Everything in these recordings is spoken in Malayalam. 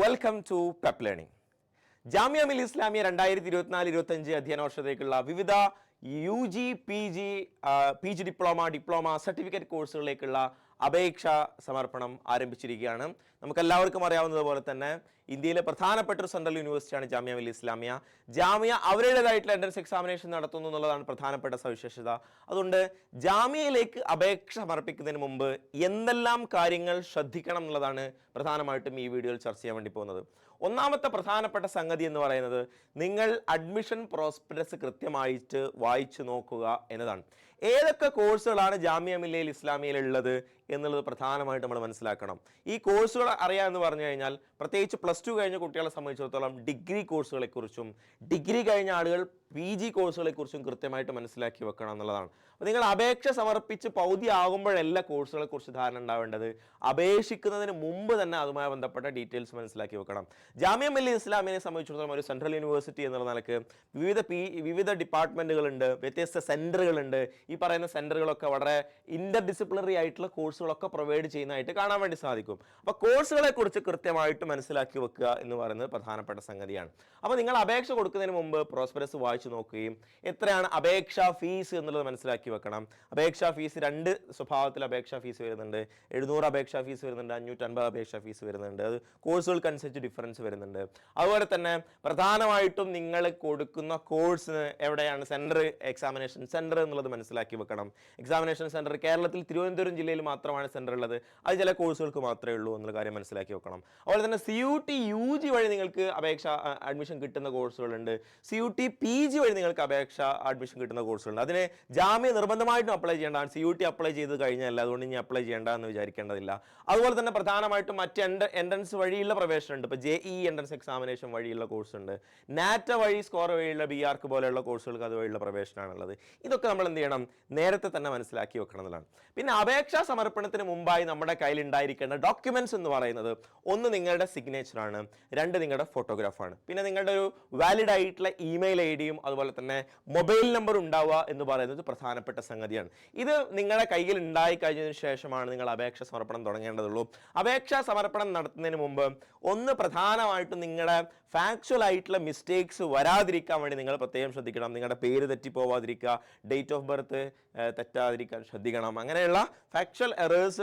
Welcome to pep learning. Jamia Millia Islamia 2024-25 അധ്യയന വർഷത്തേക്കുള്ള വിവിധ UG, PG ഡിപ്ലോമ സർട്ടിഫിക്കറ്റ് കോഴ്സുകളിലേക്കുള്ള അപേക്ഷ സമർപ്പണം ആരംഭിച്ചിരിക്കുകയാണ്. നമുക്കെല്ലാവർക്കും അറിയാവുന്നതുപോലെ തന്നെ ഇന്ത്യയിലെ പ്രധാനപ്പെട്ട ഒരു സെൻട്രൽ യൂണിവേഴ്സിറ്റിയാണ് ജാമിയ മില്ലിയ ഇസ്ലാമിയ. ജാമിയ അവരുടേതായിട്ടുള്ള എൻട്രൻസ് എക്സാമിനേഷൻ നടത്തുന്നു എന്നുള്ളതാണ് പ്രധാനപ്പെട്ട സവിശേഷത. അതുകൊണ്ട് ജാമിയയിലേക്ക് അപേക്ഷ സമർപ്പിക്കുന്നതിന് മുമ്പ് എന്തെല്ലാം കാര്യങ്ങൾ ശ്രദ്ധിക്കണം എന്നുള്ളതാണ് പ്രധാനമായിട്ടും ഈ വീഡിയോയിൽ ചർച്ച ചെയ്യാൻ വേണ്ടി പോകുന്നത്. ഒന്നാമത്തെ പ്രധാനപ്പെട്ട സംഗതി എന്ന് പറയുന്നത് നിങ്ങൾ അഡ്മിഷൻ പ്രോസ്പെക്ടസ് കൃത്യമായിട്ട് വായിച്ചു നോക്കുക എന്നതാണ്. ഏതൊക്കെ കോഴ്സുകളാണ് ജാമിയ മില്ലിയ ഇസ്ലാമിയയിൽ ഉള്ളത് എന്നുള്ളത് പ്രധാനമായിട്ട് നമ്മൾ മനസ്സിലാക്കണം. ഈ കോഴ്സുകൾ അറിയാമെന്ന് പറഞ്ഞു കഴിഞ്ഞാൽ പ്രത്യേകിച്ച് +2 കഴിഞ്ഞ കുട്ടികളെ സംബന്ധിച്ചിടത്തോളം ഡിഗ്രി കോഴ്സുകളെക്കുറിച്ചും ഡിഗ്രി കഴിഞ്ഞ ആളുകൾ PG കോഴ്സുകളെക്കുറിച്ചും കൃത്യമായിട്ട് മനസ്സിലാക്കി വെക്കണം എന്നുള്ളതാണ്. അപ്പോൾ നിങ്ങൾ അപേക്ഷ സമർപ്പിച്ച് പൗതി ആകുമ്പോഴല്ല കോഴ്സുകളെക്കുറിച്ച് ധാരണ ഉണ്ടാവേണ്ടത്, അപേക്ഷിക്കുന്നതിന് മുമ്പ് തന്നെ അതുമായി ബന്ധപ്പെട്ട ഡീറ്റെയിൽസ് മനസ്സിലാക്കി വെക്കണം. ജാമിയ മില്ലിയ ഇസ്ലാമിയെ സംബന്ധിച്ചിടത്തോളം ഒരു സെൻട്രൽ യൂണിവേഴ്സിറ്റി എന്നുള്ള നിലക്ക് വിവിധ ഡിപ്പാർട്ട്മെൻറ്റുകളുണ്ട്, വ്യത്യസ്ത സെൻറ്ററുകളുണ്ട്. ഈ പറയുന്ന സെൻറ്ററുകളൊക്കെ വളരെ ഇൻ്റർ ഡിസിപ്ലിനറി ആയിട്ടുള്ള കോഴ്സുകളൊക്കെ പ്രൊവൈഡ് ചെയ്യുന്നതായിട്ട് കാണാൻ വേണ്ടി സാധിക്കും. അപ്പോൾ കോഴ്സുകളെ കുറിച്ച് കൃത്യമായിട്ട് മനസ്സിലാക്കി വെക്കുക എന്ന് പറയുന്നത് പ്രധാനപ്പെട്ട സംഗതിയാണ്. അപ്പോൾ നിങ്ങൾ അപേക്ഷ കൊടുക്കുന്നതിന് മുമ്പ് പ്രോസ്പെക്ടസ് വായിച്ചു നോക്കുകയും എത്രയാണ് അപേക്ഷാ ഫീസ് എന്നുള്ളത് മനസ്സിലാക്കി വെക്കണം. അപേക്ഷാ ഫീസ് 2 സ്വഭാവത്തിൽ അപേക്ഷാ ഫീസ് വരുന്നുണ്ട്. 700 അപേക്ഷാ ഫീസ് വരുന്നുണ്ട്, 550 അപേക്ഷാ ഫീസ് വരുന്നുണ്ട്. അത് കോഴ്സുകൾക്കനുസരിച്ച് ഡിഫറൻസ് വരുന്നുണ്ട്. അതുപോലെ തന്നെ പ്രധാനമായിട്ടും നിങ്ങൾ കൊടുക്കുന്ന കോഴ്സിന് എവിടെയാണ് സെൻറ്റർ, എക്സാമിനേഷൻ സെൻറ്റർ എന്നുള്ളത് മനസ്സിലാക്കി വെക്കണം. എക്സാമിനേഷൻ സെൻറ്റർ കേരളത്തിൽ തിരുവനന്തപുരം ജില്ലയിൽ മാത്രമാണ് സെൻറ്റർ ഉള്ളത്. അത് ചില കോഴ്സുകൾക്ക് മാത്രമേ ഉള്ളൂ എന്നുള്ള കാര്യം മനസ്സിലാക്കി വെക്കണം. അതുപോലെ തന്നെ CUT UG വഴി നിങ്ങൾക്ക് അഡ്മിഷൻ കിട്ടുന്ന കോഴ്സുകളുണ്ട്. CUT PG വഴി നിങ്ങൾക്ക് അഡ്മിഷൻ കിട്ടുന്ന കോഴ്സുകളുണ്ട്. അതിന് ജാമ്യ നിർബന്ധമായിട്ടും അപ്ലൈ ചെയ്യേണ്ടതാണ്. CUT അപ്ലൈ ചെയ്ത് കഴിഞ്ഞല്ല, അതുകൊണ്ട് ഇനി അപ്ലൈ ചെയ്യേണ്ട എന്ന് വിചാരിക്കേണ്ടതില്ല. അതുപോലെ തന്നെ പ്രധാനമായിട്ടും മറ്റ് എൻട്രൻസ് വഴിയുള്ള പ്രവേശനമുണ്ട്. ഇപ്പോൾ JEE എൻട്രൻസ് എക്സാമിനേഷൻ വഴിയുള്ള കോഴ്സ് ഉണ്ട്. നാറ്റ വഴി സ്കോർ വഴിയുള്ള BARC പോലെയുള്ള കോഴ്സുകൾക്ക് അതുവഴിയുള്ള പ്രവേശനമാണുള്ളത്. ഇതൊക്കെ നമ്മൾ എന്ത് ചെയ്യണം, നേരത്തെ തന്നെ മനസ്സിലാക്കി വെക്കണം എന്നുള്ളതാണ്. പിന്നെ അപേക്ഷാ സമർപ്പണത്തിന് മുമ്പായി നമ്മുടെ കയ്യിൽ ഉണ്ടായിരിക്കേണ്ട ഡോക്യുമെന്റ്സ് എന്ന് പറയുന്നത് 1 നിങ്ങളുടെ സിഗ്നേച്ചറാണ്, 2 നിങ്ങളുടെ ഫോട്ടോഗ്രാഫാണ്, പിന്നെ നിങ്ങളുടെ ഒരു വാലിഡ് ആയിട്ടുള്ള ഇമെയിൽ ID-യും അതുപോലെ തന്നെ മൊബൈൽ നമ്പർ ഉണ്ടാവുക എന്ന് പറയുന്നത് പ്രധാനപ്പെട്ട സംഗതിയാണ്. ഇത് നിങ്ങളുടെ കയ്യിൽ ഉണ്ടായി കഴിഞ്ഞതിന് ശേഷമാണ് നിങ്ങൾ അപേക്ഷ സമർപ്പണം തുടങ്ങേണ്ടതുള്ളൂ. അപേക്ഷാ സമർപ്പണം നടത്തുന്നതിന് മുമ്പ് പ്രധാനമായിട്ടും നിങ്ങളുടെ ഫാക്ച്വൽ ആയിട്ടുള്ള മിസ്റ്റേക്സ് വരാതിരിക്കാൻ വേണ്ടി നിങ്ങൾ പ്രത്യേകം ശ്രദ്ധിക്കണം. നിങ്ങളുടെ പേര് തെറ്റിപ്പോവാതിരിക്കുക, ഡേറ്റ് ഓഫ് ബർത്ത് തെറ്റാതിരിക്കാൻ ശ്രദ്ധിക്കണം. അങ്ങനെയുള്ള ഫാക്ച്വൽ എറേഴ്സ്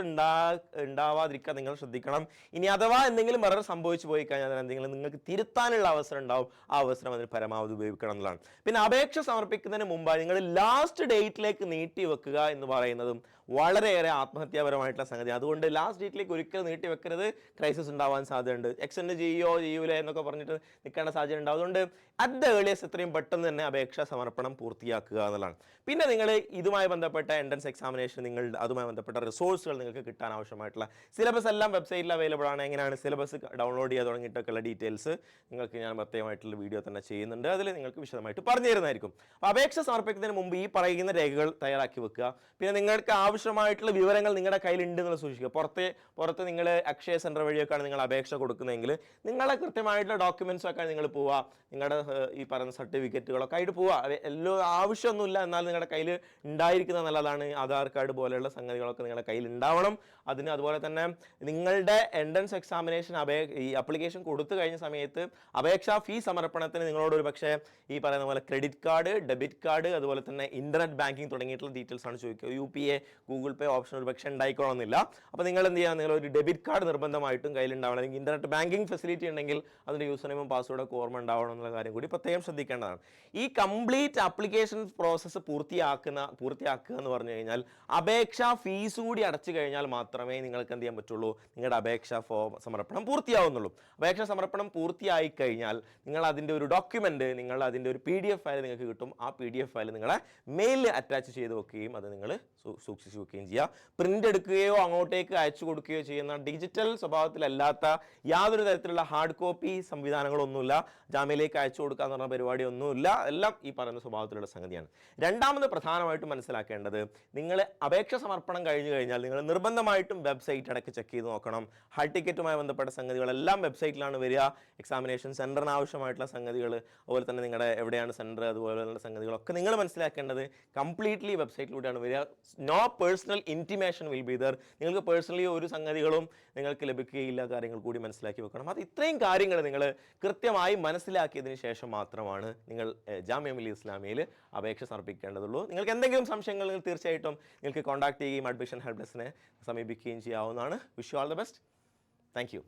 ഉണ്ടാവാതിരിക്കാൻ നിങ്ങൾ ശ്രദ്ധിക്കണം. ഇനി അഥവാ എന്തെങ്കിലും എറർ സംഭവിച്ചു പോയി കഴിഞ്ഞാൽ എന്തെങ്കിലും നിങ്ങൾക്ക് തിരുത്താനുള്ള അവസരം ഉണ്ടാവും. ആ അവസരം അതിന് പരമാവധി ഉപയോഗിക്കണം എന്നുള്ളതാണ്. പിന്നെ അപേക്ഷ സമർപ്പിക്കുന്നതിന് മുമ്പായി നിങ്ങൾ ലാസ്റ്റ് ഡേറ്റിലേക്ക് നീട്ടി വെക്കുക എന്ന് പറയുന്നതും വളരെയേറെ ആത്മഹത്യാപരമായിട്ടുള്ള സംഗതി. അതുകൊണ്ട് ലാസ്റ്റ് ഡേറ്റിലേക്ക് ഒരിക്കലും നീട്ടി വെക്കരുത്, ക്രൈസിസ് ഉണ്ടാവാൻ സാധ്യതയുണ്ട്. എക്സ്റ്റെൻഡ് ചെയ്യൂലേ എന്നൊക്കെ പറഞ്ഞിട്ട് നിൽക്കേണ്ട സാധ്യത ഉണ്ടാവും. അതുകൊണ്ട് അറ്റ് ദ ഏർലിയസ്റ്റ് എത്രയും പെട്ടെന്ന് തന്നെ അപേക്ഷാ സമർപ്പണം പൂർത്തിയാക്കുക എന്നുള്ളതാണ്. പിന്നെ നിങ്ങൾ ഇതുമായി ബന്ധപ്പെട്ട എൻട്രൻസ് എക്സാമിനേഷൻ, അതുമായി ബന്ധപ്പെട്ട റിസോഴ്സുകൾ നിങ്ങൾക്ക് കിട്ടാൻ ആവശ്യമായിട്ടുള്ള സിലബസ് എല്ലാം വെബ്സൈറ്റിൽ അവൈലബിൾ ആണ്. എങ്ങനെയാണ് സിലബസ് ഡൗൺലോഡ് ചെയ്യാൻ തുടങ്ങിയിട്ടൊക്കെയുള്ള ഡീറ്റെയിൽസ് നിങ്ങൾക്ക് ഞാൻ പ്രത്യേകമായിട്ടുള്ള വീഡിയോ തന്നെ ചെയ്യുന്നുണ്ട്. അതിൽ നിങ്ങൾക്ക് വിശദമായിട്ട് പറഞ്ഞു തരുന്നതായിരിക്കും. അപ്പോൾ അപേക്ഷ സമർപ്പിക്കുന്നതിന് മുമ്പ് ഈ പറയുന്ന രേഖകൾ തയ്യാറാക്കി വെക്കുക. പിന്നെ നിങ്ങൾക്ക് ആവശ്യമായിട്ടുള്ള വിവരങ്ങൾ നിങ്ങളുടെ കയ്യിലുണ്ട് എന്ന് സൂക്ഷിക്കുക. പുറത്ത് നിങ്ങൾ അക്ഷയ സെൻറ്റർ വഴിയൊക്കെയാണ് നിങ്ങൾ അപേക്ഷ കൊടുക്കുന്നതെങ്കിൽ നിങ്ങളെ കൃത്യമായിട്ടുള്ള ഡോക്യുമെൻറ്റ്സ് ഒക്കെ നിങ്ങൾ പോവുക. നിങ്ങളുടെ ഈ പറയുന്ന സർട്ടിഫിക്കറ്റുകളൊക്കെ ആയിട്ട് പോവുക. എല്ലാം ആവശ്യമൊന്നുമില്ല, എന്നാൽ നിങ്ങളുടെ കയ്യിൽ ഉണ്ടായിരിക്കുന്നത് നല്ലതാണ്. ആധാർ കാർഡ് പോലെയുള്ള സംഗതികളൊക്കെ നിങ്ങളുടെ കയ്യിൽ ഉണ്ടാവണം. അതുപോലെ തന്നെ നിങ്ങളുടെ എൻട്രൻസ് എക്സാമിനേഷൻ ഈ അപ്ലിക്കേഷൻ കൊടുത്തു കഴിഞ്ഞ സമയത്ത് അപേക്ഷാ ഫീസ് സമർപ്പണത്തിന് നിങ്ങളോട് ഒരു പക്ഷേ ഈ പറയുന്ന പോലെ ക്രെഡിറ്റ് കാർഡ്, ഡെബിറ്റ് കാർഡ്, അതുപോലെ തന്നെ ഇന്റർനെറ്റ് ബാങ്കിങ് തുടങ്ങിയിട്ടുള്ള ഡീറ്റെയിൽസ് ആണ് ചോദിക്കുക. UPA, ഗൂഗിൾ പേ ഓപ്ഷൻ ഒരു പക്ഷേ ഉണ്ടായിക്കോണമെന്നില്ല. അപ്പോൾ നിങ്ങൾ എന്ത് ചെയ്യുക, നിങ്ങൾ ഒരു ഡെബിറ്റ് കാർഡ് നിർബന്ധമായിട്ടും കയ്യിലുണ്ടാവണം. അല്ലെങ്കിൽ ഇന്റർനെറ്റ് ബാങ്കിങ് ഫെസിലിറ്റി ഉണ്ടെങ്കിൽ അതിൻ്റെ യൂസർ നെയിമും പാസ്വേഡൊക്കെ ഓർമ്മ ഉണ്ടാവണം എന്നുള്ള കാര്യം കൂടി പ്രത്യേകം ശ്രദ്ധിക്കേണ്ടതാണ്. ഈ കംപ്ലീറ്റ് ആപ്ലിക്കേഷൻ പ്രോസസ്സ് പൂർത്തിയാക്കുക എന്ന് പറഞ്ഞു കഴിഞ്ഞാൽ അപേക്ഷാ ഫീസ് കൂടി അടച്ചു കഴിഞ്ഞാൽ മാത്രമേ നിങ്ങൾക്ക് എന്ത് ചെയ്യാൻ പറ്റുള്ളൂ, നിങ്ങളുടെ അപേക്ഷാ സമർപ്പണം പൂർത്തിയാവുന്നുള്ളൂ. അപേക്ഷാ സമർപ്പണം പൂർത്തിയായി കഴിഞ്ഞാൽ നിങ്ങൾ അതിൻ്റെ ഒരു ഡോക്യുമെന്റ്, നിങ്ങൾ അതിൻ്റെ ഒരു PDF ഫയൽ നിങ്ങൾക്ക് കിട്ടും. ആ PDF ഫയൽ നിങ്ങളെ മെയിലിൽ അറ്റാച്ച് ചെയ്ത് വെക്കുകയും അത് നിങ്ങൾ സൂക്ഷിച്ച് വെക്കുകയും ചെയ്യുക. പ്രിന്റ് എടുക്കുകയോ അങ്ങോട്ടേക്ക് അയച്ചു കൊടുക്കുകയോ ചെയ്യുന്ന ഡിജിറ്റൽ സ്വഭാവത്തിലല്ലാത്ത യാതൊരു തരത്തിലുള്ള ഹാർഡ് കോപ്പി സംവിധാനങ്ങളൊന്നുമില്ല. ജാമ്യയിലേക്ക് അയച്ചു കൊടുക്കുക എന്ന് പറഞ്ഞ പരിപാടിയൊന്നുമില്ല. എല്ലാം ഈ പറയുന്ന സ്വഭാവത്തിലുള്ള സംഗതിയാണ്. രണ്ടാമത് പ്രധാനമായിട്ടും മനസ്സിലാക്കേണ്ടത്, നിങ്ങൾ അപേക്ഷ സമർപ്പണം കഴിഞ്ഞു കഴിഞ്ഞാൽ നിങ്ങൾ നിർബന്ധമായിട്ടും വെബ്സൈറ്റ് ഇടയ്ക്ക് ചെക്ക് ചെയ്ത് നോക്കണം. ഹാൾ ടിക്കറ്റുമായി ബന്ധപ്പെട്ട സംഗതികളെല്ലാം വെബ്സൈറ്റിലാണ് വരിക. എക്സാമിനേഷൻ സെൻറ്ററിന് ആവശ്യമായിട്ടുള്ള സംഗതികൾ, അതുപോലെ തന്നെ നിങ്ങളുടെ എവിടെയാണ് സെൻറ്റർ, അതുപോലെയുള്ള സംഗതികളൊക്കെ നിങ്ങൾ മനസ്സിലാക്കേണ്ടത് കംപ്ലീറ്റ്ലി വെബ്സൈറ്റിലൂടെയാണ് വരിക. No personal intimation will be there. നിങ്ങൾക്ക് പേഴ്സണലി ഒരു സംഗതികളും നിങ്ങൾക്ക് ലഭിക്കുകയില്ല, കാര്യങ്ങൾ കൂടി മനസ്സിലാക്കി വെക്കണം. അത് ഇത്രയും കാര്യങ്ങൾ നിങ്ങൾ കൃത്യമായി മനസ്സിലാക്കിയതിന് ശേഷം മാത്രമാണ് നിങ്ങൾ ജാമിയ മില്ലിയ ഇസ്ലാമിയയിൽ അപേക്ഷ സമർപ്പിക്കേണ്ടതുള്ളൂ. നിങ്ങൾക്ക് എന്തെങ്കിലും സംശയങ്ങൾ തീർച്ചയായിട്ടും നിങ്ങൾക്ക് കോൺടാക്ട് ചെയ്യുകയും അഡ്മിഷൻ ഹെൽപ്പ് ഡെസ്കിനെ സമീപിക്കുകയും ചെയ്യാവുന്നതാണ്. Wish you all the best. Thank you.